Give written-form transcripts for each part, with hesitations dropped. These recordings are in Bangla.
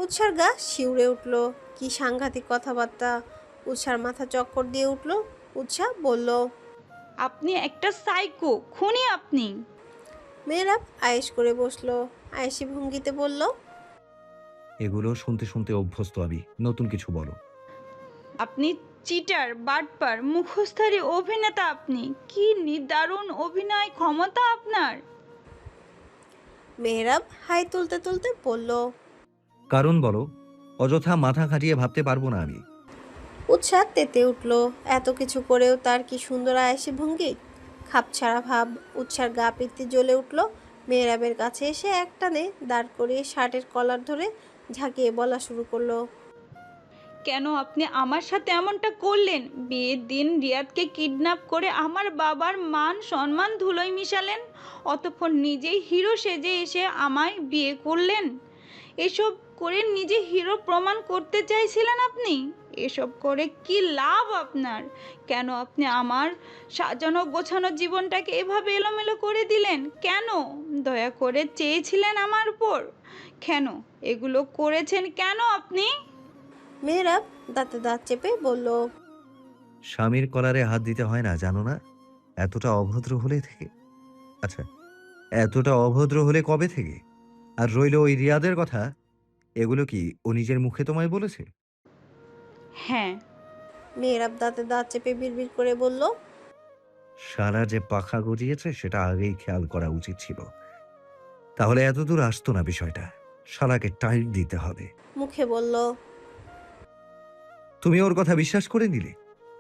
উৎসার গা শিউরে উঠল। কি সাংঘাতিক কথাবার্তা! উৎসার মাথা চক্কর দিয়ে উঠল। উৎসা বলল, আপনি একটা সাইকো, খুনি আপনি। মেয়েরাব আয়েশ করে বসলো। আয়েশি ভঙ্গিতে বলল, এগুলো শুনতে শুনতে অভ্যস্ত আমি, নতুন কিছু বলো। আপনি চিটার, বাটপার, মুখোশধারী অভিনেতা আপনি। কি নিদারুণ অভিনয় ক্ষমতা আপনার! মেহরাব হাই তুলতে তুলতে বলল। কারণ বলো, অযথা মাথা খাটিয়ে ভাবতে পারবো না আমি। উৎসাহ তেতে উঠল। এত কিছু করেও তার কি সুন্দর আয়েশি ভঙ্গি! খাপছাড়া ভাব। উৎসার গা পিত্তি জ্বলে উঠল। মেহরাবের কাছে এসে একটানে দাঁড় করিয়ে শার্টের কলার ধরে ঝাঁকিয়ে বলা শুরু করলো, কেন আপনি আমার সাথে এমনটা করলেন? বিয়ের দিন রিয়াদকে কিডন্যাপ করে আমার বাবার মান সম্মান ধুলোয় মিশালেন, অতঃপর নিজেই হিরো সেজে এসে আমায় বিয়ে করলেন। এসব করে নিজে হিরো প্রমাণ করতে চাইছিলেন আপনি। এসব করে কি লাভ আপনার? কেন আপনি আমার সাজানো গোছানো জীবনটাকে এভাবে এলোমেলো করে দিলেন? কেন দয়া করে চেয়েছিলেন আমার উপর? কেন এগুলো করেছেন কেন আপনি? মেহরাব দাঁতে দাঁত চেপে বলল, স্বামীর কলারে হাত দিতে হয় না, জানো না? এতটা অভদ্র হলে থেকে, আচ্ছা, এতটা অভদ্র হলে কবে থেকে? আর রইল ওই রিয়াদের কথা, এগুলো কি ও নিজের মুখে তোমায় বলেছে? হ্যাঁ। মেহরাব দাঁতে দাঁত চেপে বিড়বিড় করে বলল, সারা যে পাখা গজিয়েছে সেটা আগেই খেয়াল করা উচিত ছিল। তাহলে এত দূর আসতো না বিষয়টা। শালাকে টাইট দিতে হবে। মুখে বলল, তুমি ওর কথা বিশ্বাস করে নিলে?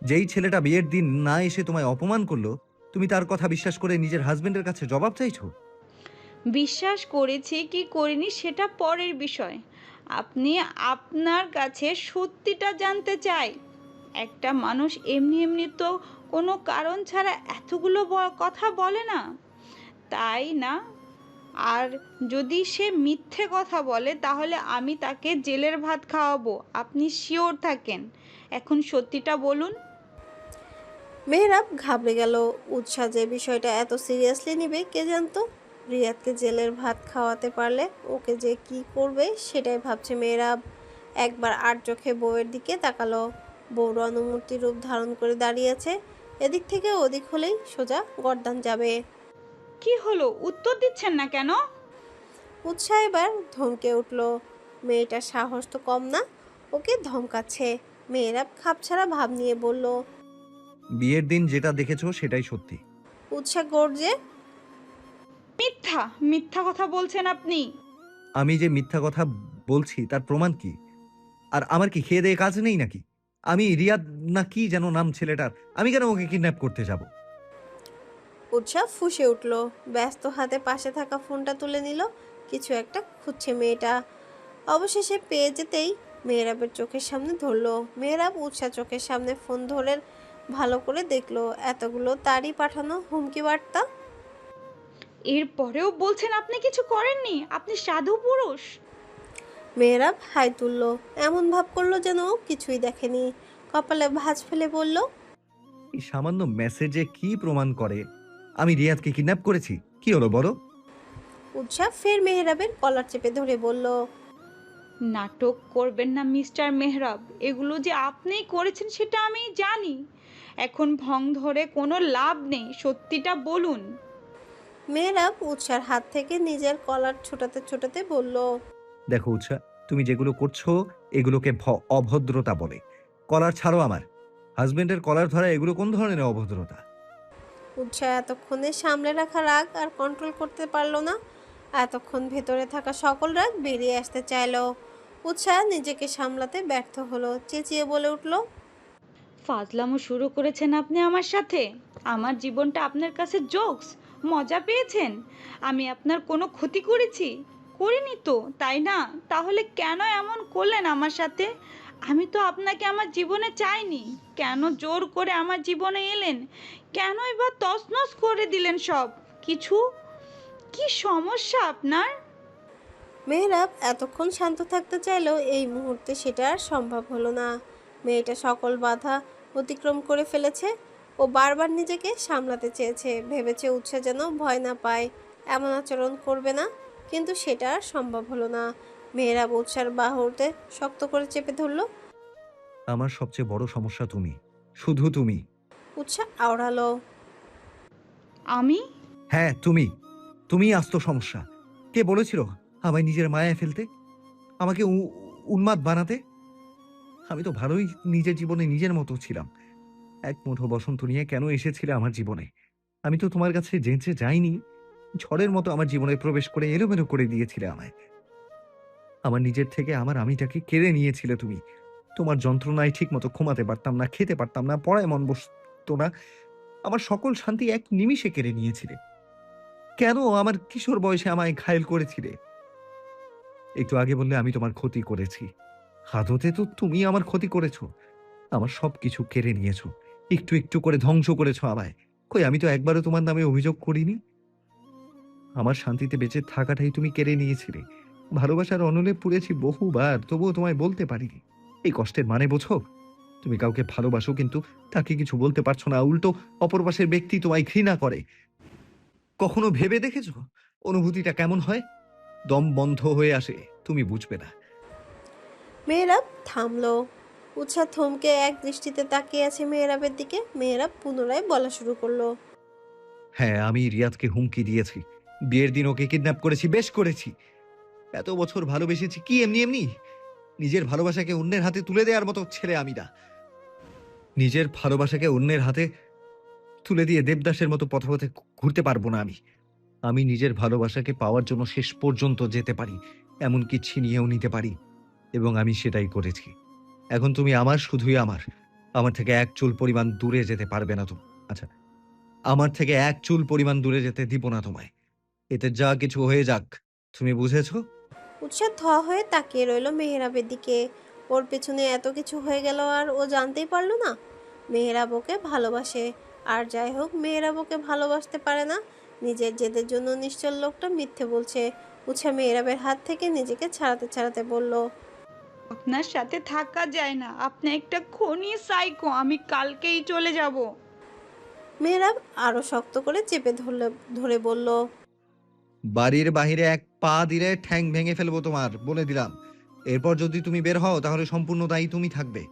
যেই ছেলেটা বিয়ের দিন না এসে তোমায় অপমান করলো, তুমি তার কথা বিশ্বাস করে নিজের হাজবেন্ডের কাছে জবাব চাইছো? বিশ্বাস করেছি কি করিনি সেটা পরের বিষয়। আপনি আপনার কাছে সত্যিটা জানতে চাই। একটা মানুষ এমনি এমনি তো কোনো কারণ ছাড়া এতগুলো কথা বলে না, তাই না? আর যদি সে মিথ্যে কথা বলে তাহলে আমি তাকে জেলের ভাত খাওয়াবো, আপনি শিওর থাকেন। এখন সত্যিটা বলুন। মেহরাব ঘাবড়ে গেল। উৎসাহ যে বিষয়টা এত সিরিয়াসলি নিবে কে জানতো! রিয়াদকে জেলের ভাত খাওয়াতে পারলে ওকে যে কি করবে সেটাই ভাবছে মেহরাব। একবার আর চোখে বউয়ের দিকে তাকালো। বউর অনুমূর্তি রূপ ধারণ করে দাঁড়িয়ে আছে। এদিক থেকে ওদিক হলেই সোজা গর্দান যাবে। কি হলো, উত্তর দিচ্ছেন না কেন? উৎসাহ এবার ধমকে উঠল। মেয়েটার সাহস তো কম না, ওকে ধমকাচ্ছে। মেয়েরাব খাপছাড়া ভাব নিয়ে বলল, বিয়ের দিন যেটা দেখেছো সেটাই সত্যি। উৎসাহ গর্জে, মিথ্যা, মিথ্যা কথা বলছেন আপনি। আমি যে মিথ্যা কথা বলছি তার প্রমাণ কি? আর আমার কি খেয়ে দেয়ে কাজ নেই নাকি? আমি রিয়াদ না কি যেন নাম ছেলেটার, আমি কেন ওকে কিডন্যাপ করতে যাব? উৎসাহ ফুঁসে উঠল। ব্যস্ত হাতে পাশে থাকা ফোনটা তুলে নিল। কিছু একটা খুঁজছে মেয়েটা। অবশেষে পেয়ে যেতেই মেহরাবের চোখের সামনে ধরলো। মেহরাব উৎসাহ চোখের সামনে ফোন ধরে ভালো করে দেখলো এতগুলো তারই পাঠানো হুমকি বার্তা। এরপরেও বলছেন আপনি কিছু করেননি, আপনি সাধু পুরুষ। মেহরাব হাই তুলল। এমন ভাব করলো যেন ও কিছুই দেখেনি। কপালে ভাঁজ ফেলে বলল, এই সামান্য মেসেজে কি প্রমাণ করে আমি রিয়াদকে কিডন্যাপ করেছি? কি হলো বলো? উৎসাহ ফের মেহরাবের কলার চেপে ধরে বলল, নাটক করবেন না মিস্টার মেহরাব, এগুলো যে আপনিই করেছেন সেটা আমি জানি। এখন ভং ধরে কোনো লাভ নেই, সত্যিটা বলুন। মেহরাব উৎসার হাত থেকে নিজের কলার ছোটাতে ছোটাতে বলল, দেখো উৎসা, তুমি যেগুলো করছো এগুলোকে অভদ্রতা বলে। কলার ছাড়ো আমার। হাজবেন্ডের কলার ধরা এগুলো কোন ধরনের অভদ্রতা? উৎসাহ এতক্ষণে সামলে রাখা রাগ আর কন্ট্রোল করতে পারল না। এতক্ষণ ভেতরে থাকা সকল রাগ বেরিয়ে আসতে চাইল। উৎসাহ নিজেকে সামলাতে ব্যর্থ হলো। চেঁচিয়ে বলে উঠল, ফাজলামো শুরু করেছেন আপনি আমার সাথে? আমার জীবনটা আপনার কাছে জোকস, মজা পেয়েছেন? আমি আপনার কোনো ক্ষতি করেছি? করিনি তো, তাই না? তাহলে কেন এমন করলেন আমার সাথে? আমি তো আপনাকে আমার জীবনে চাইনি। কেন জোর করে আমার জীবনে এলেন? কেনই বা তছনছ করে দিলেন সব কিছু? কি সমস্যা আপনার? মেহরাব এতক্ষণ শান্ত থাকতে চাইলেও এই মুহূর্তে সেটা আর সম্ভব হলো না। মেয়েটা সকল বাধা অতিক্রম করে ফেলেছে। ও বারবার নিজেকে সামলাতে চেয়েছে, ভেবেছে উৎসাহ যেন ভয় না পায়, এমন আচরণ করবে না। কিন্তু সেটা আর সম্ভব হলো না। মেহরাব উৎসার বাহুতে শক্ত করে চেপে ধরল। আমার সবচেয়ে বড় সমস্যা তুমি, শুধু তুমি। উৎসা আওড়ালো। আমি? হ্যাঁ, তুমি। তুমিই আস্ত সমস্যা। কে বলেছিল আমায় নিজের মায়ায় ফেলতে, আমাকে উন্মাদ বানাতে? আমি তো ভালোই নিজের জীবনে নিজের মতো ছিলাম। এক মুঠো বসন্ত নিয়ে কেন এসেছিলে আমার জীবনে? আমি তো তোমার কাছে যেচে যাইনি। ঝড়ের মতো আমার জীবনে প্রবেশ করে এলোমেলো করে দিয়েছিলে আমায়। আমার নিজের থেকে আমার আমিটাকে কেড়ে নিয়েছিলে তুমি। তোমার যন্ত্রণায় ঠিক মতো ঘুমাতে পারতাম না, খেতে পারতাম না, পড়ায় মন বসতো না। আমার সকল শান্তি এক নিমিষে কেড়ে নিয়েছিলে। কেন আমার কিশোর বয়সে আমায় ঘায়েল করেছিলে? একটু আগে বললে আমি তোমার ক্ষতি করেছি। আদতে তো তুমি আমার ক্ষতি করেছো। আমার সবকিছু কেড়ে নিয়েছো। একটু একটু করে ধ্বংস করেছো আমায়। কই আমি তো একবারও তোমার নামে অভিযোগ করিনি। আমার শান্তিতে বেঁচে থাকাটাই তুমি কেড়ে নিয়েছিলে। ভালোবাসার অনলে পুড়েছি বহুবার, তবুও তোমায় বলতে পারিনি। এই কষ্টের মানে বোঝো? তুমি কাউকে ভালোবাসো কিন্তু তাকে কিছু বলতে পারছো না। উল্টো অপর পাশের ব্যক্তি তোমায় ঘৃণা করে। কখনো ভেবে দেখেছো অনুভূতিটা কেমন হয়? দম বন্ধ হয়ে আসে, তুমি বুঝবে না। মেহরাব থামলো। উৎসা থমকে এক দৃষ্টিতে তাকিয়ে আছে মেহরাবের দিকে। মেহরাব পুনরায় বলা শুরু করলো। হ্যাঁ, আমি রিয়াদকে হুমকি দিয়েছি। বিয়ের দিন ওকে কিডন্যাপ করেছি, বেশ করেছি। এত বছর ভালোবেসেছি কি এমনি এমনি? নিজের ভালোবাসাকে অন্যের হাতে তুলে দেওয়ার মতো ছেলে আমি না। নিজের ভালোবাসাকে অন্যের হাতে তুলে দিয়ে দেবদাসের মতো পথে পথে ঘুরতে পারবো না আমি। আমি নিজের ভালোবাসাকে পাওয়ার জন্য শেষ পর্যন্ত যেতে পারি, এমনকি ছিনিয়েও নিতে পারি, এবং আমি সেটাই করেছি। এখন তুমি আমার, শুধুই আমার। আমার থেকে এক চুল পরিমাণ দূরে যেতে পারবে না তুমি। আচ্ছা, আমার থেকে এক চুল পরিমাণ দূরে যেতে দিব না তোমায়। এতে যা কিছু হয়ে যাক, তুমি বুঝেছো? উৎসা থ হয়ে তাকিয়ে রইল মেহরাবের দিকে। ওর পেছনে এত কিছু হয়ে গেল আর ও জানতেই পারলো না। মেহরাব ওকে ভালোবাসে, আর যাই হোক মেহরাব ওকে ভালোবাসতে পারে না। নিজের জেদের জন্য নিশ্চল লোকটা মিথ্যে বলছে। উৎসা মেহরাবের হাত থেকে নিজেকে ছাড়াতে ছাড়াতে বলল। আপনার সাথে থাকা যায় না, আপনি একটা খনি সাইকো। আমি কালকেই চলে যাব। মেহরাব আরো শক্ত করে চেপে ধরে বলল। বাড়ির বাহিরে এক পা দিলে ঠ্যাং ভেঙে ফেলবো তোমার, বলে দিলাম। এরপর যদি তুমি বের হও তাহলে সম্পূর্ণ দায়ী তুমি থাকবে।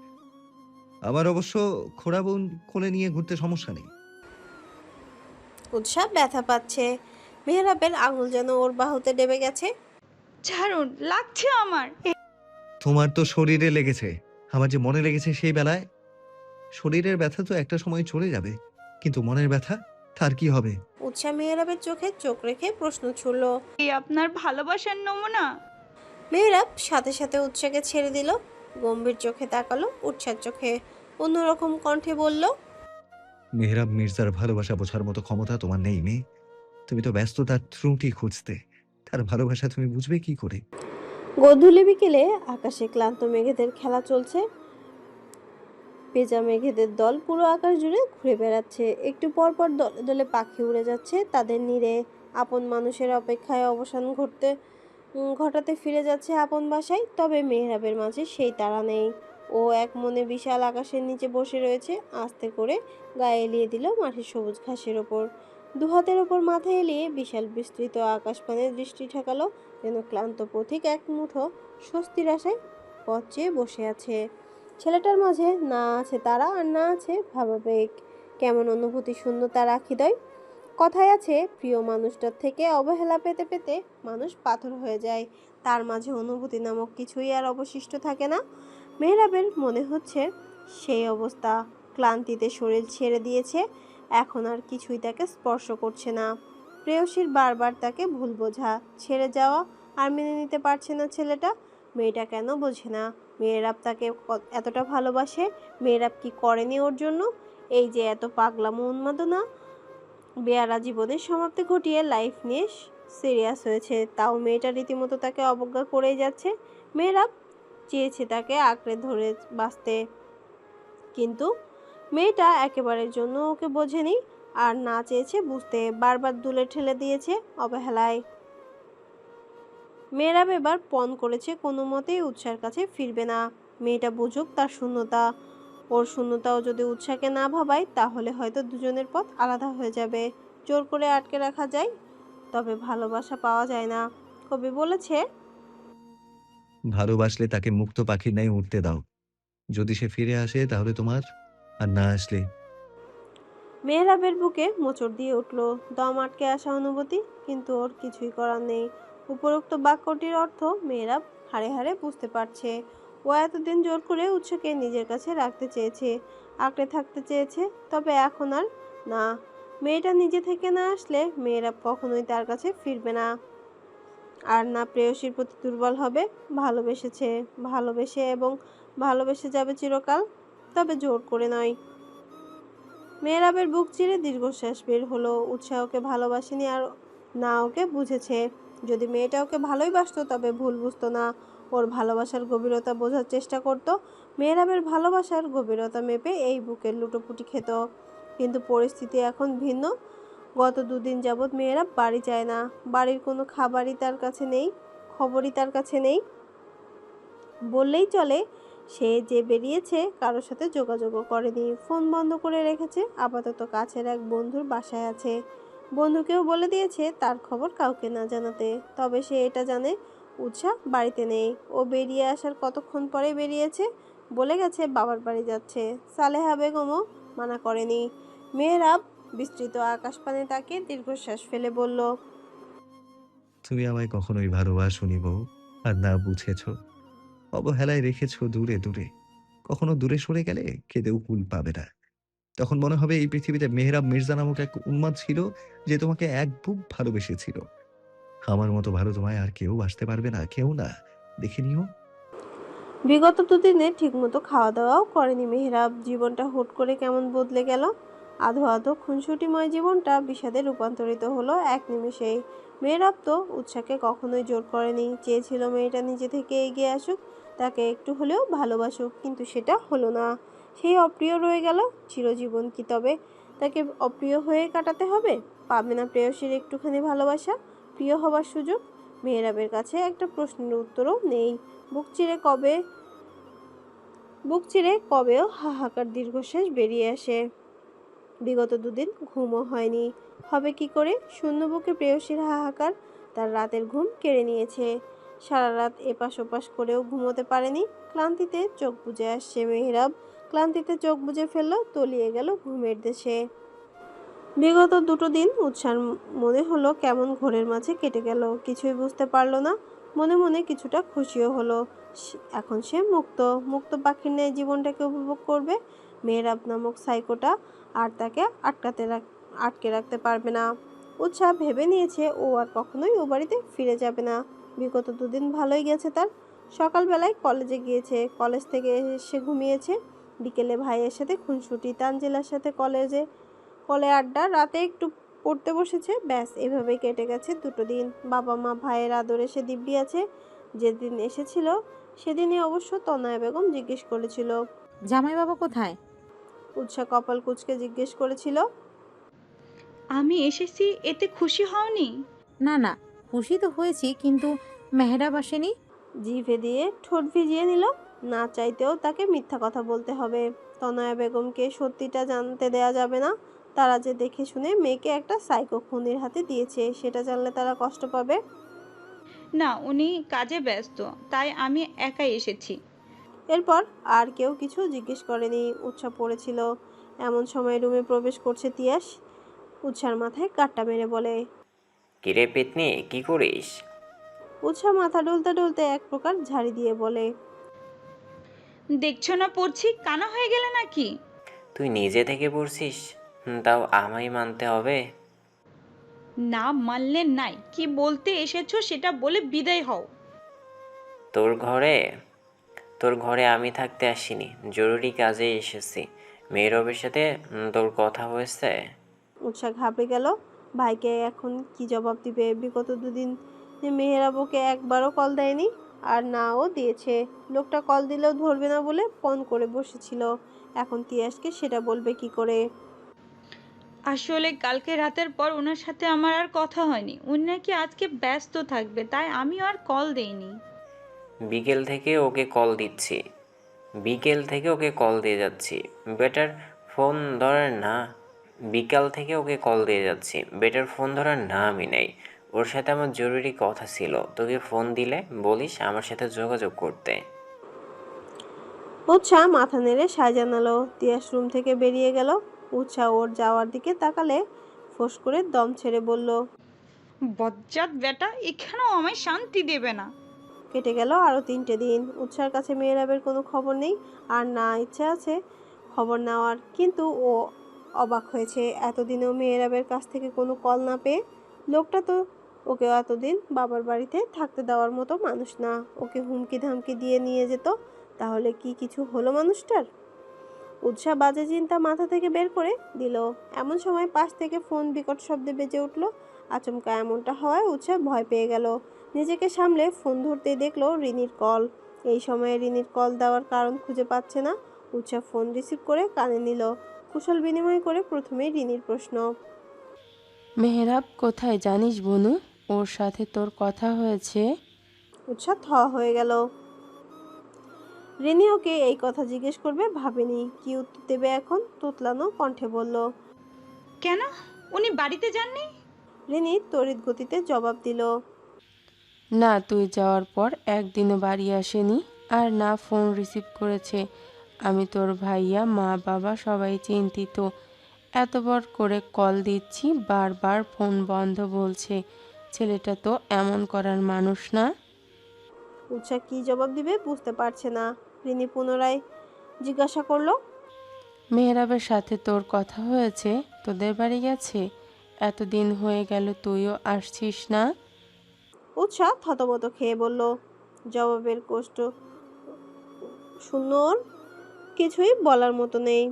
আমার অবশ্য খোড়া বোন কোলে নিয়ে ঘুরতে সমস্যা নেই। উৎসা ব্যথা পাচ্ছে। মেহরাবের আঙুল যেন ওর বাহুতে ডেবে গেছে। ছাড়ুন, লাগছে আমার। তোমার তো শরীরে লেগেছে, আমার যে মনে লেগেছে সেই বেলায়। শরীরের ব্যথা তো একটা সময় চলে যাবে, কিন্তু মনের ব্যথা, তার কি হবে? উৎসা মেহরাবের চোখে চোখ রেখে প্রশ্ন ছুড়ল। এই আপনার ভালোবাসার নমুনা? মেহরাব সাথে সাথে উৎসাকে ছেড়ে দিল। গম্ভীর চোখে তাকালো উৎসার চোখে। অন্যরকম কণ্ঠে বলল। মেহরাব মির্জার ভালোবাসা বোঝার মতো ক্ষমতা তোমার নেই মেয়ে। তুমি তো ব্যস্ত তার ত্রুটি খুঁজতে। তার ভালোবাসা তুমি বুঝবে কি করে? গোধূলি বিকেলে আকাশে ক্লান্ত মেঘেদের খেলা চলছে। পেঁজা মেঘেদের দল পুরো আকাশ জুড়ে ঘুরে বেড়াচ্ছে। একটু পর পর দলে দলে পাখি উড়ে যাচ্ছে তাদের নীড়ে। আপন মানুষের অপেক্ষায় অবসান ঘটাতে ফিরে যাচ্ছে আপন বাসায়। তবে মেহরাবের মাঝে সেই তাড়া নেই। ও এক মনে বিশাল আকাশের নিচে বসে রয়েছে। আস্তে করে গায়ে এলিয়ে দিল মাঠের সবুজ ঘাসের ওপর। দুহাতের ওপর মাথা এলিয়ে বিশাল বিস্তৃত আকাশপানে দৃষ্টি ঠেকালো। যেন ক্লান্ত পথিক এক মুঠো স্বস্তির আশায় পথ চেয়ে বসে আছে। ছেলেটার মাঝে না আছে তারা, আর না আছে ভাবাবেগ। কেমন অনুভূতি শূন্য তার আখিদয়। কথায় আছে, প্রিয় মানুষটার থেকে অবহেলা পেতে পেতে মানুষ পাথর হয়ে যায়। তার মাঝে অনুভূতি নামক কিছুই আর অবশিষ্ট থাকে না। মেহরাবের মনে হচ্ছে সেই অবস্থা। ক্লান্তিতে শরীর ছেড়ে দিয়েছে। এখন আর কিছুই তাকে স্পর্শ করছে না। প্রেয়সীর বারবার তাকে ভুল বোঝা, ছেড়ে যাওয়া আর মেনে নিতে পারছে না ছেলেটা। মেয়েটা কেন বোঝে না মেয়েরাব তাকে এতটা ভালোবাসে? মেয়েরাব কি করেনি ওর জন্য? এই যে এত পাগলামো উন্মাদনা, বেয়ারা জীবনের সমাপ্তি ঘটিয়ে লাইফ নিয়ে সিরিয়াস হয়েছে, তাও মেয়েটা রীতিমতো তাকে অবজ্ঞা করেই যাচ্ছে। মেয়েরাব চেয়েছে তাকে আঁকড়ে ধরে বাঁচতে, কিন্তু মেয়েটা একেবারের জন্য ওকে বোঝেনি। আর না চেয়েছে বুঝতে, বারবার দুলে ঠেলে দিয়েছে অবহেলায়। মেয়েরাব এবার পণ করেছে কোনো মতেই উৎসার কাছে ফিরবে না। মেয়েটা বুঝুক তার শূন্যতা। ওর শূন্যতাও যদি উৎসাকে না ভাবায় তাহলে হয়তো দুজনের পথ আলাদা হয়ে যাবে। জোর করে আটকে রাখা যায়, তবে ভালোবাসা পাওয়া যায় না। কবি বলেছে, ভালোবাসলে তাকে মুক্ত পাখির ন্যায় উড়তে দাও। যদি সে ফিরে আসে তাহলে তোমার, আর না আসলে মেহরাবের বুকে মোচড় দিয়ে উঠল দম আটকে আসা অনুভূতি, কিন্তু ওর কিছুই করার নেই। উপরোক্ত বাক্যটির অর্থ মেহরাব হাড়ে হাড়ে বুঝতে পারছে। ও এতদিন জোর করে উৎসকে নিজের কাছে রাখতে চেয়েছে, আঁকড়ে থাকতে চেয়েছে, তবে এখন আর না। মেয়েটা নিজে থেকে না আসলে মেয়েরাব কখনোই তার কাছে ফিরবে না, আর না প্রেয়সীর প্রতি দুর্বল হবে। ভালোবেসেছে, ভালোবেসে এবং ভালোবেসে যাবে চিরকাল, তবে জোর করে নয়। মেহরাবের বুক চিরে দীর্ঘশ্বাস বের হলো। উৎসাহ ওকে ভালোবাসেনি, আর না ওকে বুঝেছে। যদি মেয়েটা ওকে ভালোই বাসতো তবে ভুল বুঝতো না, ওর ভালোবাসার গভীরতা বোঝার চেষ্টা করত। মেহরাবের ভালোবাসার গভীরতা মেপে এই বুকের লুটোপুটি খেত। কিন্তু পরিস্থিতি এখন ভিন্ন। গত দুদিন যাবৎ মেয়েরাব বাড়ি যায় না। বাড়ির কোনো খাবারই তার কাছে নেই, খবরই তার কাছে নেই, বললেই চলে। সে যে বেরিয়েছে কারোর সাথে যোগাযোগও করেনি, ফোন বন্ধ করে রেখেছে। আপাতত কাছের এক বন্ধুর বাসায় আছে। বন্ধুকেও বলে দিয়েছে তার খবর কাউকে না জানাতে। তবে সে এটা জানে উৎসাহ বাড়িতে নেই। ও বেরিয়ে আসার কতক্ষণ পরে বেরিয়েছে, বলে গেছে বাবার বাড়ি যাচ্ছে। সালেহা বেগমও মানা করেনি। মেহরাব বিস্তৃত আকাশপানে তাকিয়ে দীর্ঘশ্বাস ফেলে বলল, তুমি আমায় কখনোই ভালোবাসোনি বউ, আর না বুঝেছ। অবহেলায় রেখেছ দূরে দূরে। কখনো দূরে সরে গেলে কেঁদেও কুল পাবে না। তখন মনে হবে এই পৃথিবীতে মেহরাব মির্জা নামক এক উন্মাদ ছিল, যে তোমাকে এক বুক ভালোবেসেছিল। আমার মতো ভালো তোমায় আর কেউ বাসতে পারবে না, কেউ না। দেখে নিও। বিগত দুদিনে ঠিকমতো খাওয়া দাওয়াও করেনি মেহরাব। জীবনটা হুট করে কেমন বদলে গেল। আধো আধো খুনসুটিময় জীবনটা বিষাদে রূপান্তরিত হলো এক নিমেষেই। মেহরাব তো উৎসাকে কখনোই জোর করেনি, চেয়েছিল মেয়েটা নিজে থেকে এগিয়ে আসুক, তাকে একটু হলেও ভালোবাসুক, কিন্তু সেটা হলো না। সেই অপ্রিয় রয়ে গেল চিরজীবন। কি তবে তাকে অপ্রিয় হয়ে কাটাতে হবে? পাবে না প্রেয়সীর একটুখানি ভালোবাসা, প্রিয় হবার সুযোগ? মেহরাবের কাছে একটা প্রশ্নের উত্তরও নেই। বুক চিরে কবে বুক চিরে কবেও হাহাকার দীর্ঘশ্বাস বেরিয়ে আসে। বিগত দুদিন ঘুমও হয়নি। হবে কি করে? শূন্য বুকে প্রেয়সীর হাহাকার তার রাতের ঘুম কেড়ে নিয়েছে। সারা রাত এপাশ ওপাশ করেও ঘুমোতে পারেনি। ক্লান্তিতে চোখ বুজে আসছে মেহরাব। ক্লান্তিতে চোখ বুজে ফেলল, তলিয়ে গেল ঘুমের দেশে। বিগত দুটো দিন উৎসার মনে হলো কেমন ঘোরের মাঝে কেটে গেল, কিছুই বুঝতে পারলো না। মনে মনে কিছুটা খুশিও হলো। এখন সে মুক্ত, মুক্ত পাখির ন্যায় জীবনটাকে উপভোগ করবে। মেহরাব নামক সাইকোটা আর তাকে আটকে রাখতে পারবে না। উৎসাহ ভেবে নিয়েছে ও আর কখনোই ও বাড়িতে ফিরে যাবে না। বিগত দুদিন ভালোই গেছে তার। সকালবেলায় কলেজে গিয়েছে, কলেজ থেকে এসে ঘুমিয়েছে। বিকেলে ভাইয়ের সাথে খুনসুটি, তানজিলার সাথে কলে আড্ডা, রাতে একটু পড়তে বসেছে। ব্যাস, এভাবেই কেটে গেছে দুটো দিন। বাবা মা ভাইয়ের আদরে সে দিব্যি আছে। যেদিন এসেছিল সেদিনই অবশ্য তনয়া বেগম জিজ্ঞেস করেছিল। জামাই বাবা কোথায়? উৎসাহ কপাল কুঁচকে জিজ্ঞেস করেছিল। আমি এসেছি এতে খুশি হওনি? না না, খুশি তো হয়েছি, কিন্তু মেহরাব আসেনি। জিভে দিয়ে ঠোঁট ভিজিয়ে নিল। না চাইতেও তাকে মিথ্যা কথা বলতে হবে। তনয়া বেগমকে সত্যিটা জানতে দেয়া যাবে না। তারা যে দেখে শুনে মেয়েকে একটা সাইকো খুনির হাতে দিয়েছে, সেটা জানলে তারা কষ্ট পাবে। না, উনি কাজে ব্যস্ত, তাই আমি একাই এসেছি। এরপর আর কেউ কিছু জিজ্ঞেস করেনি। উৎসা পড়েছিল। এমন সময় রুমে প্রবেশ করছে তিয়াস। উৎসার মাথায় কাট্টা মেরে বলে। কিরে পেতনি, কি করিস? উৎসা মাথা ডুলতে ডুলতে এক প্রকার ঝাড়ি দিয়ে বলে, দেখছো না পড়ছি, কানা হয়ে গেলে নাকি? তুই নিজে থেকে পড়ছিস? তাও আমায় মানতে হবে? না মানলে নাই, কি বলতে এসেছো সেটা বলে বিদায় হও। তোর ঘরে তোর ঘরে আমি থাকতে আসিনি, জরুরি কাজে এসেছি। মেয়েরবের সাথে তোর কথা হয়েছে? উৎসা ঘাবড়ে গেল। ভাইকে এখন কি জবাব দিবে? বিগত দুদিন মেহেরাবকে একবারও কল দেয়নি, আর নাও দিয়েছে। লোকটা কল দিলেও ধরবে না বলে পণ করে বসেছিল। এখন তিয়াসকে সেটা বলবে কি করে? আসলে কালকে রাতের পর ওনার সাথে আমার আর কথা হয়নি। উনি নাকি আজকে ব্যস্ত থাকবে, তাই আমিও আর কল দেইনি। বিকেল থেকে ওকে কল দিচ্ছি, বিকেল থেকে ওকে কল দিয়ে যাচ্ছি, বেটার ফোন ধরার না। বিকাল থেকে ওকে কল দিয়ে যাচ্ছি, বেটার ফোন ধরার না আমি নেই। ওর সাথে আমার জরুরি কথা ছিল, তোকে ফোন দিলে বলিস আমার সাথে যোগাযোগ করতে। উৎসাহ মাথা নেড়ে সায় জানালো। তিয়াস রুম থেকে বেরিয়ে গেল। উৎসাহ ওর যাওয়ার দিকে তাকালে ফোঁস করে দম ছেড়ে বলল, বজ্জাত বেটা এখানেও আমায় শান্তি দেবে না। কেটে গেল আরও 3টে দিন। উৎসার কাছে মেহরাবের কোনো খবর নেই, আর না ইচ্ছে আছে খবর নেওয়ার। কিন্তু ও অবাক হয়েছে এতদিনেও মেহরাবের কাছ থেকে কোনো কল না পেয়ে। লোকটা তো ওকেও এতদিন বাবার বাড়িতে থাকতে দেওয়ার মতো মানুষ না। ওকে হুমকি ধামকি দিয়ে নিয়ে যেত। তাহলে কি কিছু হলো মানুষটার? উৎসাহ বাজে চিন্তা মাথা থেকে বের করে দিল। এমন সময় পাশ থেকে ফোন বিকট শব্দে বেজে উঠল। আচমকা এমনটা হওয়ায় উৎসাহ ভয় পেয়ে গেল। নিজেকে সামলে ফোন ধরতেই দেখলো রিনির কল। এই সময়ে রিনির কল দেওয়ার কারণ খুঁজে পাচ্ছে না। উৎসাহ ফোন রিসিভ করে কানে নিল। কুশল বিনিময় করে প্রথমেই রিনির প্রশ্ন। মেহরাব কোথায় জানিস বনু? ওর সাথে তোর কথা হয়েছে? উৎসাহ থ হয়ে গেল। রিনি ওকে এই কথা জিজ্ঞেস করবে ভাবেনি। কি উত্তর দেবে এখন? তোতলানো কণ্ঠে বলল। কেন? উনি বাড়িতে যাননি? রিনি তড়িৎ গতিতে জবাব দিল। না, তুই যাওয়ার পর একদিনও বাড়ি আসেনি, আর না ফোন রিসিভ করেছে। আমি তোর ভাইয়া, মা, বাবা সবাই চিন্তিত। এতবার করে কল দিচ্ছি, বারবার ফোন বন্ধ বলছে। ছেলেটা তো এমন করার মানুষ না। উৎসাহ কি জবাব দিবে বুঝতে পারছে না। রিনি পুনরায় জিজ্ঞাসা করলো। মেহরাবের সাথে তোর কথা হয়েছে? তোদের বাড়ি গেছে? এতদিন হয়ে গেল, তুইও আসছিস না। উৎসাহ থতমত খেয়ে বলল। জবাবের কষ্ট শূন্য ওর। কিছুই বলার মতো নেই।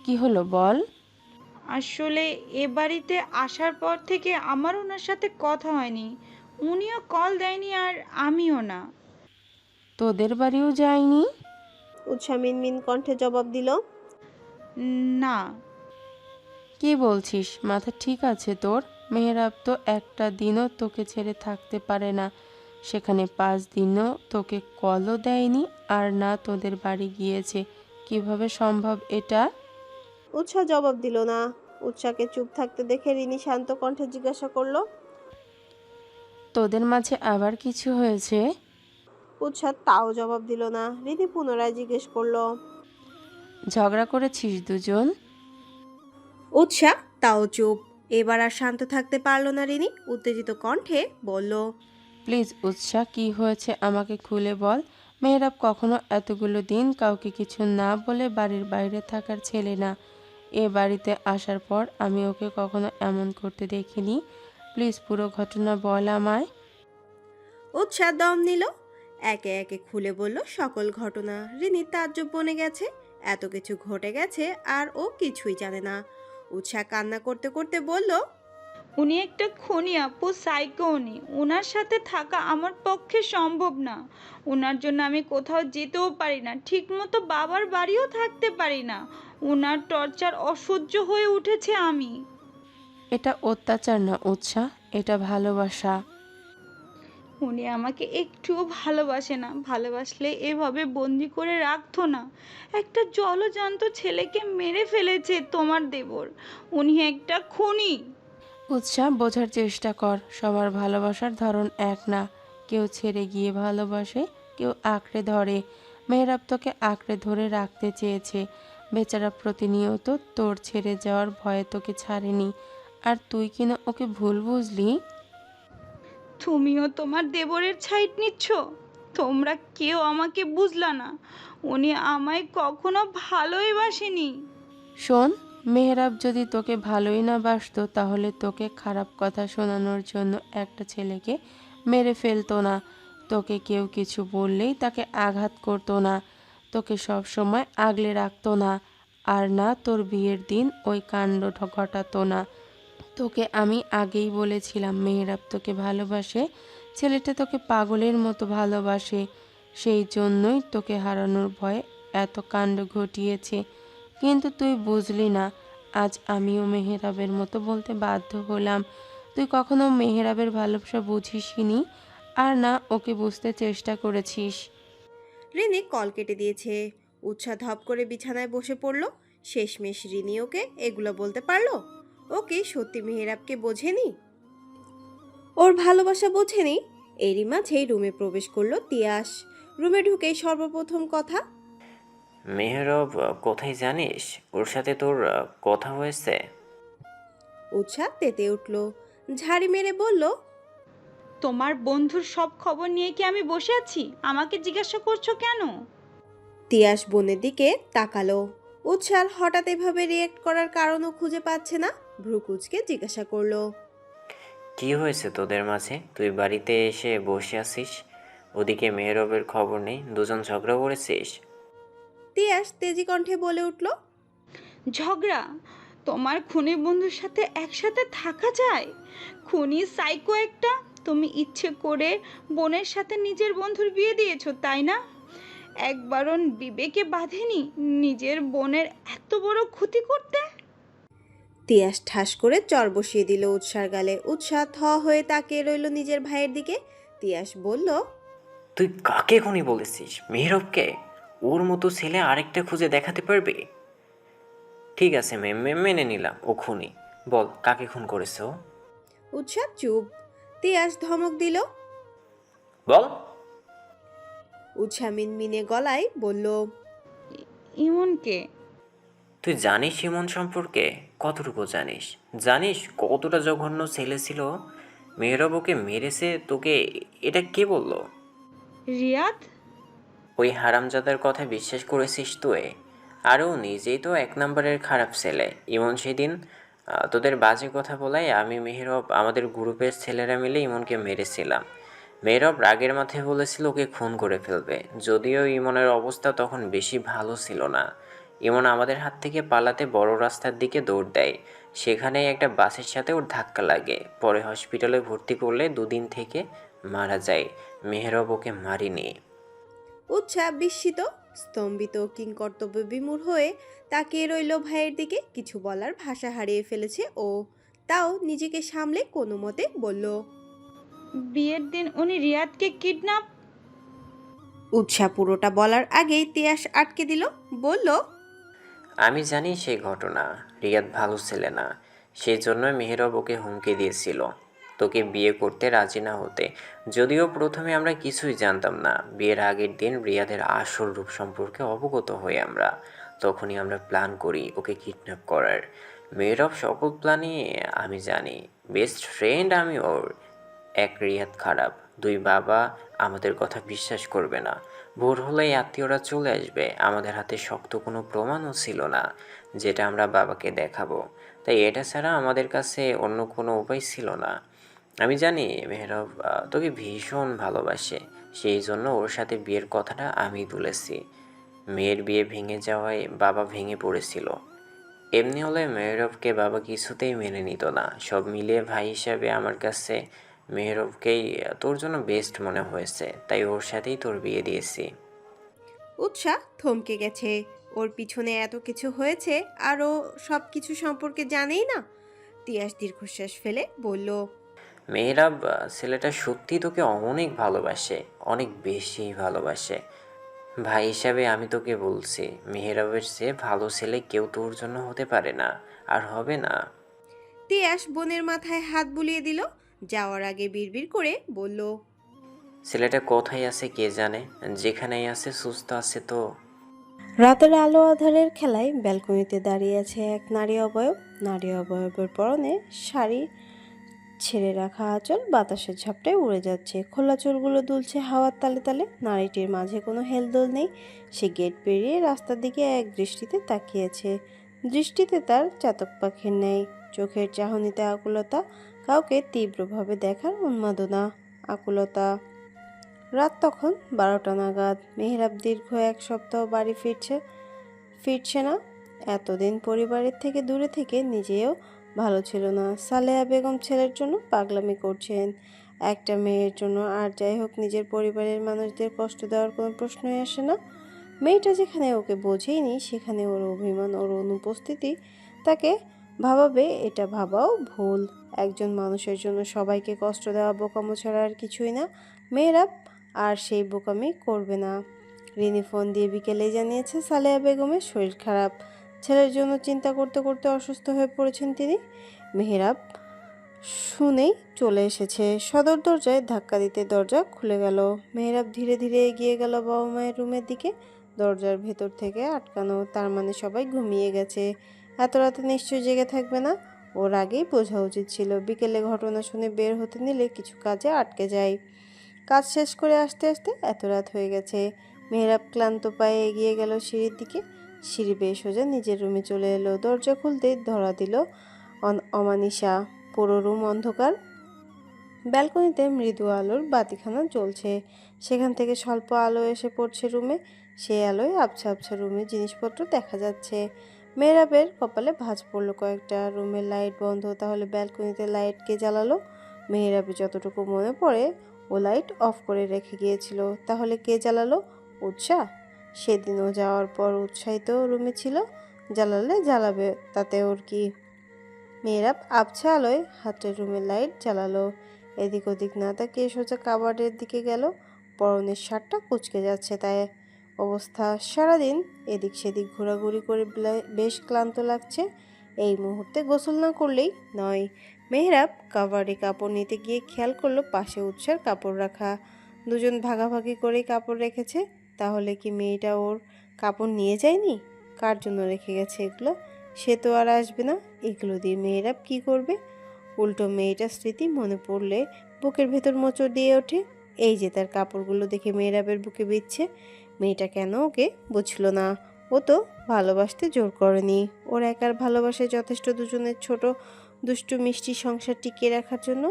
কি হলো বল। আসলে এ বাড়িতে আসার পর থেকে আমার ওনার সাথে কথা হয়নি। উনিও কল দেয়নি আর আমিও না। তোদের বাড়িও যায়নি? উৎসাহ মিনমিন কণ্ঠে জবাব দিল। না। কি বলছিস? মাথা ঠিক আছে তোর? মেহরাব তো একটা দিনও তোকে ছেড়ে থাকতে পারে না। সেখানে 5 দিনও তোকে কলও দেয়নি, আর না তোদের বাড়ি গিয়েছে। কিভাবে সম্ভব এটা? উৎসাহ জবাব দিল না। উৎসাহকে চুপ থাকতে দেখে রিনি শান্ত কণ্ঠে জিজ্ঞাসা করলো। তোদের মাঝে আবার কিছু হয়েছে? উৎসাহ তাও জবাব দিল না। রিনি পুনরায় জিজ্ঞেস করলো। ঝগড়া করেছিস দুজন? উৎসাহ তাও চুপ। এবার আর শান্ত থাকতে পারলো না রিনি। উত্তেজিত কণ্ঠে বলল। প্লিজ উৎসাহ, কি হয়েছে আমাকে খুলে বল। মেহরাব কখনো এতগুলো দিন কাউকে কিছু না বলে বাড়ির বাইরে থাকার ছেলে না। এ বাড়িতে আসার পর আমি ওকে কখনো এমন করতে দেখিনি। প্লিজ পুরো ঘটনা বল আমায়। উৎসাহ দম নিল। একে একে খুলে বলল সকল ঘটনা। রিনি তাজ্জব বনে গেছে। এত কিছু ঘটে গেছে আর ও কিছুই জানে না। উৎসাহ কান্না করতে করতে বলল। উনি একটা খুনি আপু, সাইকো উনি। ওনার সাথে থাকা আমার পক্ষে সম্ভব না। ওনার জন্য আমি কোথাও যেতেও পারি না, ঠিকমতো বাবার বাড়িও থাকতে পারি না। ওনার টর্চার অসহ্য হয়ে উঠেছে আমি। এটা অত্যাচার না উৎসাহ, এটা ভালোবাসা। উনি আমাকে একটুও ভালোবাসে না। ভালোবাসলে এভাবে বন্দি করে রাখতো না। একটা জলজান্ত ছেলেকে মেরে ফেলেছে তোমার দেবর। উনি একটা খুনি। উৎসাহ, বোঝার চেষ্টা কর। সবার ভালোবাসার ধরন এক না। কেউ ছেড়ে গিয়ে ভালোবাসে, কেউ আঁকড়ে ধরে। মেহরাব তোকে আঁকড়ে ধরে রাখতে চেয়েছে। বেচারা প্রতিনিয়ত তোর ছেড়ে যাওয়ার ভয়ে তোকে ছাড়েনি। আর তুই কিনা ওকে ভুল বুঝলি। তুমিও তোমার দেবরের ছাইট নিচ্ছ। তোমরা কেউ আমাকে বুঝলা না। উনি আমায় কখনো ভালোই বাসেনি। শোন, মেহরাব যদি তোকে ভালোই না বাসতো তাহলে তোকে খারাপ কথা শোনানোর জন্য একটা ছেলেকে মেরে ফেলতো না। তোকে কেউ কিছু বললেই তাকে আঘাত করতো না। তোকে সব সময় আগলে রাখতো না। আর না তোর বিয়ের দিন ওই কাণ্ড ঘটাতো না। তোকে আমি আগেই বলেছিলাম মেহরাব তোকে ভালোবাসে। ছেলেটা তোকে পাগলের মতো ভালোবাসে। সেই জন্যই তোকে হারানোর ভয়ে এত কাণ্ড ঘটিয়েছে। কিন্তু তুই বুঝলি না। আজ আমিও মেহরাবের মতো বলতে বাধ্য হলাম। তুই কখনো মেহরাবের ভালোবাসা বুঝিসনি, আর না ওকে বুঝতে চেষ্টা করেছিস। রিনি কল কেটে দিয়েছে। উৎসাহ ধপ করে বিছানায় বসে পড়ল। শেষমেশ রিনি ওকে এগুলো বলতে পারলো। ওকে সত্যি মেহেরাবকে বোঝেনি। ওর ভালোবাসা বোঝেনি। এরই মাঝেই রুমে প্রবেশ করলো তিয়াস। রুমে ঢুকেই সর্বপ্রথম কথা, মেহরব কোথায় জানিস? ওর সাথে তোর কথা হয়েছে? উৎসাহ তেতে উঠল, ঝাড়ি মেরে বলল, তোমার বন্ধুর সব খবর নিয়ে কি আমি বসে আছি? আমাকে জিজ্ঞাসা করছো কেন? তিয়াস বোনের দিকে তাকালো। উৎসাহ হঠাৎ এভাবে রিয়েক্ট করার কারণও খুঁজে পাচ্ছে না। ভ্রুকুচকে জিজ্ঞাসা করলো, কি হয়েছে তোদের মাঝে? তুই বাড়িতে এসে বসে আছিস, ওদিকে মেহরবের খবর নেই, দুজন ঝগড়া করেছিস? তিয়াস তেজি কণ্ঠে বলে উঠল, ঝগড়া? তোমার খুনি বন্ধুর সাথে একসাথে থাকা যায়? খুনি সাইকো একটা। তুমি ইচ্ছে করে বোনের সাথে নিজের বন্ধুর বিয়ে দিয়েছো, তাই না? একবারও বিবেকে বাঁধেনি নিজের বোনের এত বড় ক্ষতি করতে? তিয়াস ঠাস করে চর বসিয়ে দিল উৎসার গালে। উৎসাহ থ হয়ে তাকিয়ে রইল নিজের ভাইয়ের দিকে। তিয়াস বলল, তুই কাকে খুনি বলেছিস? মেহরবকে? ওর মতো ছেলে আরেকটা খুঁজে দেখাতে পারবি? ঠিক আছে, মেনে নিলাম ও খুনি। বল, কাকে খুন করেছে ও? উৎসাহ চুপ। তিয়াস ধমক দিল। বল। উৎসাহ মিনমিনে গলায় বলল, ইমনকে। তুই জানিস ইমন সম্পর্কে? কতটুকু জানিস? জানিস কতটা জঘন্য ছেলে ছিল? মেহরব ওকে মেরেছে তোকে, এটা কে বলল? রিয়াদ। ওই হারামজাদার কথা বিশ্বাস করেছিস তুই? আর ও নিজেই তো এক নম্বরের খারাপ ছেলে। ইমন সেদিন তোদের বাজে কথা বলায় আমি, মেহরব, আমাদের গ্রুপের ছেলেরা মিলে ইমনকে মেরেছিলাম। মেহরব রাগের মাথায় বলেছিল ওকে খুন করে ফেলবে, যদিও ইমনের অবস্থা তখন বেশি ভালো ছিল না। ইমন আমাদের হাত থেকে পালাতে বড় রাস্তার দিকে দৌড় দেয়। সেখানেই একটা বাসের সাথে ওর ধাক্কা লাগে, পরে হসপিটালে ভর্তি করলে 2 দিন থেকে মারা যায়। মেহরব ওকে মারিনি। উৎসাহ বিস্মিত, স্তম্ভিত, কিংকর্তব্য বিমূঢ় হয়ে তাকিয়ে রইল ভাইয়ের দিকে। কিছু বলার ভাষা হারিয়ে ফেলেছে ও। তাও নিজেকে সামলে কোনো মতে বলল, বিয়ের দিন উনি রিয়াদকে কিডন্যাপ। উৎসাহ পুরোটা বলার আগেই তিয়াস আটকে দিল। বলল, আমি জানি সেই ঘটনা। রিয়াদ ভালো ছেলে না, সেই জন্যই মেহেরব ওকে হুমকি দিয়েছিল তোকে বিয়ে করতে রাজি না হতে। যদিও প্রথমে আমরা কিছুই জানতাম না। বিয়ের আগের দিন রিয়াদের আসল রূপ সম্পর্কে অবগত হই আমরা। তখনই আমরা প্ল্যান করি ওকে কিডন্যাপ করার। মেহেরব সকল প্ল্যানই আমি জানি। বেস্ট ফ্রেন্ড আমি ওর। এক, রিয়াদ খারাপ। 2, বাবা আমাদের কথা বিশ্বাস করবে না। ভোর হলেই আত্মীয়রা চলে আসবে। আমাদের হাতে শক্ত কোনো প্রমাণও ছিল না যেটা আমরা বাবাকে দেখাবো। তাই এটা ছাড়া আমাদের কাছে অন্য কোনো উপায় ছিল না। আমি জানি মেহরব তোকে ভীষণ ভালোবাসে, সেই জন্য ওর সাথে বিয়ের কথাটা আমি তুলেছি। মেয়ের বিয়ে ভেঙে যাওয়ায় বাবা ভেঙে পড়েছিল। এমনি হলে মেহরবকে বাবা কিছুতেই মেনে নিত না। সব মিলিয়ে ভাই হিসাবে আমার কাছে মেহরবকেই তোর জন্য বেস্ট মনে হয়েছে, তাই ওর সাথেই তোর বিয়ে দিয়েছি। উৎসাহ থমকে গেছে। ওর পিছনে এত কিছু হয়েছে আর ও সব কিছু সম্পর্কে জানেই না। তিয়াস দীর্ঘশ্বাস ফেলে বলল, মেহরাব ছেলেটা সত্যি তোকে অনেক ভালোবাসে, অনেক বেশি ভালোবাসে। ভাই হিসাবে আমি তোকে বলছি, মেহরাবের চেয়ে ভালো ছেলে কেউ তোর জন্য হতে পারে না, আর হবে না। তিয়াস বোনের মাথায় হাত বুলিয়ে দিল। যাওয়ার আগে বিড়বিড় করে বলল, ছেলেটা কোথায় আছে কে জানে, যেখানেই আছে সুস্থ আছে তো। রাতের আলো আঁধারের খেলায় ব্যালকনিতে দাঁড়িয়ে আছে এক নারী অবয়ব। নারী অবয়বের পরনে শাড়ি, ছেড়ে রাখা আঁচল বাতাসের ঝাপটায় উড়ে যাচ্ছে। খোলা চুলগুলো দুলছে হাওয়ার তালে তালে। নারীটির মাঝে কোনো হেলদোল নেই। সে গেট পেরিয়ে রাস্তার দিকে এক দৃষ্টিতে তাকিয়েছে। দৃষ্টিতে তার চাতক পাখির ন্যায়। চোখের চাহনিতে আকুলতা, কাউকে তীব্রভাবে দেখার উন্মাদনা। আকুলতা। রাত তখন 12টা নাগাদ। মেহরাব দীর্ঘ 1 সপ্তাহ বাড়ি ফিরছে না। এতদিন পরিবারের থেকে দূরে থেকে নিজেও ভালো ছিল না। সালেহা বেগম ছেলের জন্য পাগলামি করছেন, একটা মেয়ের জন্য। আর যাই হোক, নিজের পরিবারের মানুষদের কষ্ট দেওয়ার কোনো প্রশ্নই আসে না। মেয়েটা যেখানে ওকে বোঝেইনি, সেখানে ওর অভিমান, ওর অনুপস্থিতি তাকে ভাবাবে, এটা ভাবাও ভুল। একজন মানুষের জন্য সবাইকে কষ্ট দেওয়া বোকামো ছাড়া আর কিছুই না। মেয়েরা আর সেই বোকামি করবে না। রিনি ফোন দিয়ে বিকেলেই জানিয়েছে সালেহা বেগমের শরীর খারাপ। ছেলের জন্য চিন্তা করতে করতে অসুস্থ হয়ে পড়েছেন তিনি। মেহেরাব শুনেই চলে এসেছে। সদর দরজায় ধাক্কা দিতে দরজা খুলে গেল। মেহেরাব ধীরে ধীরে এগিয়ে গেল বাবা মায়ের রুমের দিকে। দরজার ভেতর থেকে আটকানো, তার মানে সবাই ঘুমিয়ে গেছে। এত রাতে নিশ্চয়ই জেগে থাকবে না। ওর আগেই বোঝা উচিত ছিল। বিকেলে ঘটনা শুনে বের হতে নিলে কিছু কাজে আটকে যায়। কাজ শেষ করে আসতে আসতে এত রাত হয়ে গেছে। মেহেরাব ক্লান্ত পায়ে এগিয়ে গেল সিঁড়ির দিকে। সিঁড়ি বেয়ে সোজা নিজের রুমে চলে এলো। দরজা খুলতেই ধরা দিল অমানিসা। পুরো রুম অন্ধকার। ব্যালকনিতে মৃদু আলোর বাতিখানা জ্বলছে। সেখান থেকে স্বল্প আলো এসে পড়ছে রুমে। সেই আলোয় আবছা আবছা রুমে জিনিসপত্র দেখা যাচ্ছে। মেহরাবের কপালে ভাঁজ পড়লো কয়েকটা। রুমের লাইট বন্ধ, তাহলে ব্যালকনিতে লাইট কে জ্বালালো? মেহরাবের যতটুকু মনে পড়ে ও লাইট অফ করে রেখে গিয়েছিল। তাহলে কে জ্বালালো? উৎসাহ। সেদিনও যাওয়ার পর উৎসাহিত রুমে ছিল। জ্বালালে জ্বালাবে, তাতে ওর কি? মেহরাব আবছা আলোয় হাতের রুমের লাইট জ্বালালো। এদিক ওদিক না তাকিয়ে সোজা কাবার্ডের দিকে গেল। পরনের শার্টটা কুঁচকে যাচ্ছে, তাই অবস্থা। সারাদিন এদিক সেদিক ঘোরাঘুরি করে বেশ ক্লান্ত লাগছে। এই মুহূর্তে গোসল না করলেই নয়। মেহরাব কাবার্ডে কাপড় নিতে গিয়ে খেয়াল করলো পাশে উৎসার কাপড় রাখা। দুজন ভাগাভাগি করেই কাপড় রেখেছে। তাহলে কি মেয়েটা ওর কাপড় নিয়ে যায়নি? কার জন্য রেখে গেছে এগুলো? সে তো আর আসবে না। এগুলো দিয়ে মেয়েরা কি করবে? উল্টো মেয়েটার স্মৃতি মনে পড়লে বুকের ভেতর মোচড় দিয়ে ওঠে। এই যে তার কাপড়গুলো দেখে মেয়েরাবের বুকে বিচ্ছে। মেয়েটা কেন ওকে বুঝলো না? ও তো ভালোবাসতে জোর করেনি। ওর একার ভালোবাসায় যথেষ্ট দুজনের ছোট দুষ্টু মিষ্টি সংসার টিকিয়ে রাখার জন্য।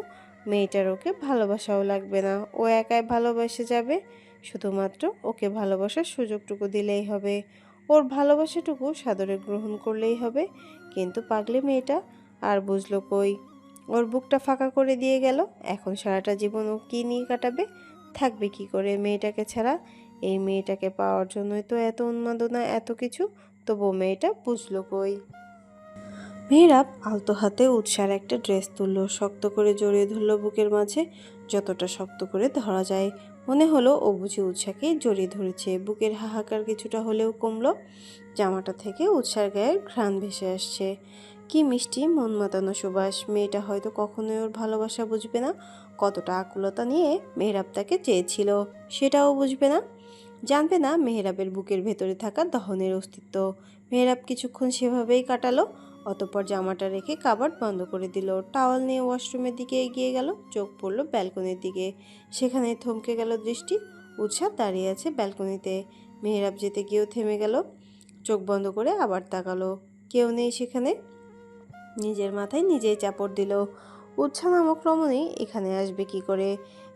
মেয়েটার ওকে ভালোবাসাও লাগবে না। ও একাই ভালোবেসে যাবে। শুধুমাত্র ওকে ভালোবাসার সুযোগটুকু দিলেই হবে। ওর ভালোবাসাটুকু সাদরে গ্রহণ করলেই হবে। কিন্তু পাগলি মেয়েটা আর বুঝলো কই? ওর বুকটা ফাঁকা করে দিয়ে গেল। এখন সারাটা জীবন ও কী নিয়ে কাটাবে? থাকবে কি করে মেয়েটাকে ছাড়া? এই মেয়েটাকে পাওয়ার জন্যই তো এত উন্মাদনা, এত কিছু। তবু মেয়েটা বুঝলো কই? মেহরাব আলতো হাতে উৎসার একটা ড্রেস তুললো, শক্ত করে জড়িয়ে ধরলো বুকের মাঝে। যতটা শক্ত করে ধরা যায়। মনে হলো ও বুঝি উৎসাকেই জড়িয়ে ধরেছে। বুকের হাহাকার কিছুটা হলেও কমলো। জামাটা থেকে উৎসার গায়ের ঘ্রাণ ভেসে আসছে। কি মিষ্টি মন মাতানো সুবাস। মেয়েটা হয়তো কখনোই ওর ভালোবাসা বুঝবে না। কতটা আকুলতা নিয়ে মেহরাব তাকে চেয়েছিল সেটাও বুঝবে না। জানবে না মেহরাবের বুকের ভেতরে থাকা দহনের অস্তিত্ব। মেহরাব কিছুক্ষণ সেভাবেই কাটালো। অতঃপর জামাটা রেখে কাবার্ড বন্ধ করে দিল। টাওয়াল নিয়ে ওয়াশরুমের দিকে এগিয়ে গেল। চোখ পড়ল ব্যালকনির দিকে। সেখানে থমকে গেল দৃষ্টি। উৎসাহ দাঁড়িয়ে আছে ব্যালকনিতে। মেহরাব যেতে গিয়েও থেমে গেল। চোখ বন্ধ করে আবার তাকালো। কেউ নেই সেখানে। নিজের মাথায় নিজেই চাপড় দিল। উৎসাহ নামক রমণী এখানে আসবে কি করে?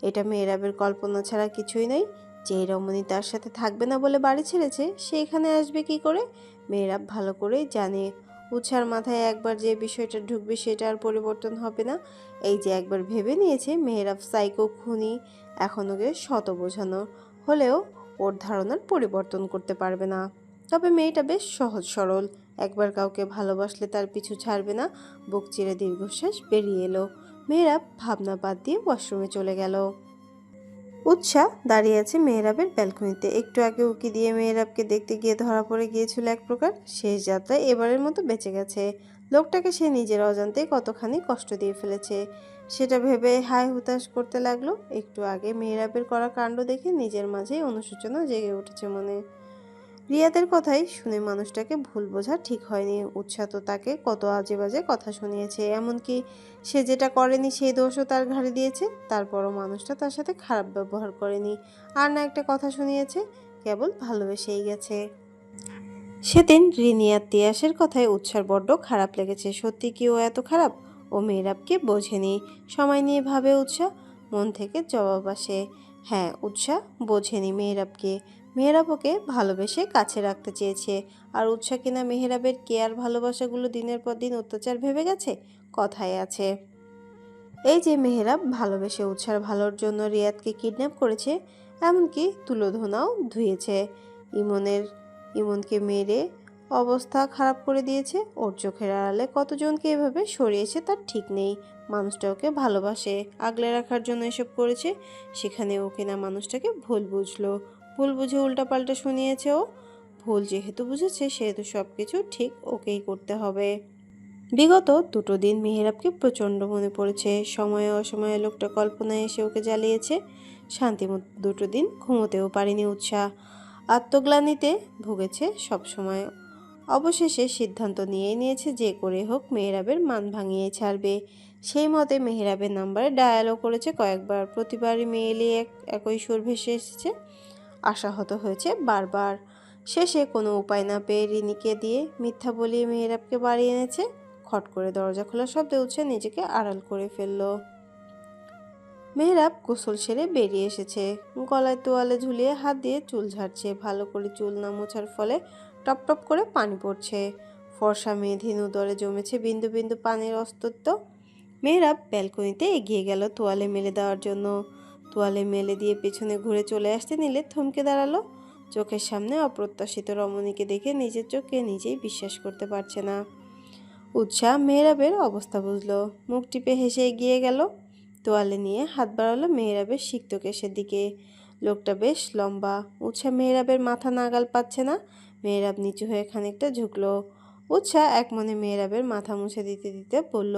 এটা মেহরাবের কল্পনা ছাড়া কিছুই নয়। যেই রমণী তার সাথে থাকবে না বলে বাড়ি ছেড়েছে, সে এখানে আসবে কি করে? মেহরাব ভালো করেই জানে উৎসার মাথায় একবার যে বিষয়টা ঢুকবে সেটা আর পরিবর্তন হবে না। এই যে একবার ভেবে নিয়েছে মেহরাব সাইকো খুনি, এখন ওকে শত বোঝানো হলেও ওর ধারণার পরিবর্তন করতে পারবে না। তবে মেয়েটা বেশ সহজ সরল। একবার কাউকে ভালোবাসলে তার পিছু ছাড়বে না। বুক চিরে দীর্ঘশ্বাস বেরিয়ে এলো। মেহরাব ভাবনা বাদ দিয়ে ওয়াশরুমে চলে গেল। উৎসাহ দাঁড়িয়ে আছে মেহরাবের ব্যালকনিতে। একটু আগে উকি দিয়ে মেহরাবকে দেখতে গিয়ে ধরা পড়ে গিয়েছিল এক প্রকার। শেষ যাত্রায় এবারের মতো বেঁচে গেছে। লোকটাকে সে নিজের অজান্তেই কতখানি কষ্ট দিয়ে ফেলেছে সেটা ভেবে হায় হুতাশ করতে লাগলো। একটু আগে মেহরাবের করা কাণ্ড দেখে নিজের মাঝেই অনুশোচনা জেগে উঠেছে মনে। রিয়াদের কথাই শুনে মানুষটাকে ভুল বোঝা ঠিক হয়নি। উৎসাহ তো তাকে কত আজে বাজে কথা শুনিয়েছে। এমনকি সে যেটা করেনি সেই দোষও তার ঘাড়ে দিয়েছে। তারপরও মানুষটা তার সাথে খারাপ ব্যবহার করেনি। আর না একটা কথা শুনিয়েছে, কেবল ভালোবেসেই গেছে। সেদিন রিনিয়ার তিয়াসের কথায় উৎসার বড্ড খারাপ লেগেছে। সত্যি কি ও এত খারাপ? ও মেহরাবকে বোঝেনি। সময় নিয়ে ভাবে উৎসাহ। মন থেকে জবাব আসে, হ্যাঁ, উৎসাহ বোঝেনি মেহরাবকে। মেহরাব ওকে ভালোবেসে কাছে রাখতে চেয়েছে। আর উৎসাহ কিনা মেহরাবের কেয়ার ভালোবাসাগুলো দিনের পর দিন অত্যাচার ভেবে গেছে। কথায় আছে, এই যে মেহরাব ভালোবেসে উৎসার ভালোর জন্য রিয়াদকে কিডন্যাপ করেছে, এমনকি তুলোধনাও ধুয়েছে। ইমনকে মেরে অবস্থা খারাপ করে দিয়েছে। ওর চোখের আড়ালে কতজনকে এভাবে সরিয়েছে তার ঠিক নেই। মানুষটা ওকে ভালোবাসে, আগলে রাখার জন্য এসব করেছে। সেখানে ও কিনা মানুষটাকে ভুল বুঝলো। ভুল বুঝে উল্টাপাল্টা শুনিয়েছে ও। ভুল যেহেতু বুঝেছে সেহেতু সব কিছু ঠিক ওকেই করতে হবে। বিগত 2টো দিন মেহেরাবকে প্রচণ্ড মনে পড়েছে। সময়ে অসময়ে লোকটা কল্পনায় এসে ওকে জ্বালিয়েছে। শান্তিমতো 2টো দিন ঘুমোতেও পারেনি উৎসাহ। আত্মগ্লানিতে ভুগেছে সবসময়। অবশেষে সিদ্ধান্ত নিয়েই নিয়েছে যে করে হোক মেহেরাবের মান ভাঙিয়ে ছাড়বে। সেই মতে মেহেরাবের নাম্বারে ডায়ালও করেছে কয়েকবার। প্রতিবারই মেয়েলি একই সুর ভেসে এসেছে। আশাহত হয়েছে বারবার। শেষে কোনো উপায় না পেয়ে রিনিকে দিয়ে মিথ্যা বলিয়ে মেহেরাবকে বাড়ি এনেছে। খট করে দরজা খোলার শব্দে উৎসাহ নিজেকে আড়াল করে ফেলল। মেহেরাব গোসল সেরে বেরিয়ে এসেছে। গলায় তোয়ালে ঝুলিয়ে হাত দিয়ে চুল ঝাড়ছে। ভালো করে চুল না মোছার ফলে টপ টপ করে পানি পড়ছে। ফর্সা মেয়েধীন উদরে জমেছে বিন্দু বিন্দু পানির অস্তিত্ব। মেহেরাব ব্যালকনিতে এগিয়ে গেল তোয়ালে মেলে দেওয়ার জন্য। তোয়ালে মেলে দিয়ে পেছনে ঘুরে চলে আসতে নিলে থমকে দাঁড়ালো। চোখের সামনে অপ্রত্যাশিত রমণীকে দেখে নিজের চোখকে নিজেই বিশ্বাস করতে পারছে না। উৎসাহ মেহেরাবের অবস্থা বুঝলো। মুখ টিপে হেসে এগিয়ে গেল। তোয়ালে নিয়ে হাত বাড়ালো মেহেরাবের সিক্ত কেশের দিকে। লোকটা বেশ লম্বা। উৎসাহ মেহেরাবের মাথা নাগাল পাচ্ছে না। মেহেরাব নিচু হয়ে খানিকটা ঝুঁকলো। উৎসাহ এক মনে মেহেরাবের মাথা মুছে দিতে দিতে বলল,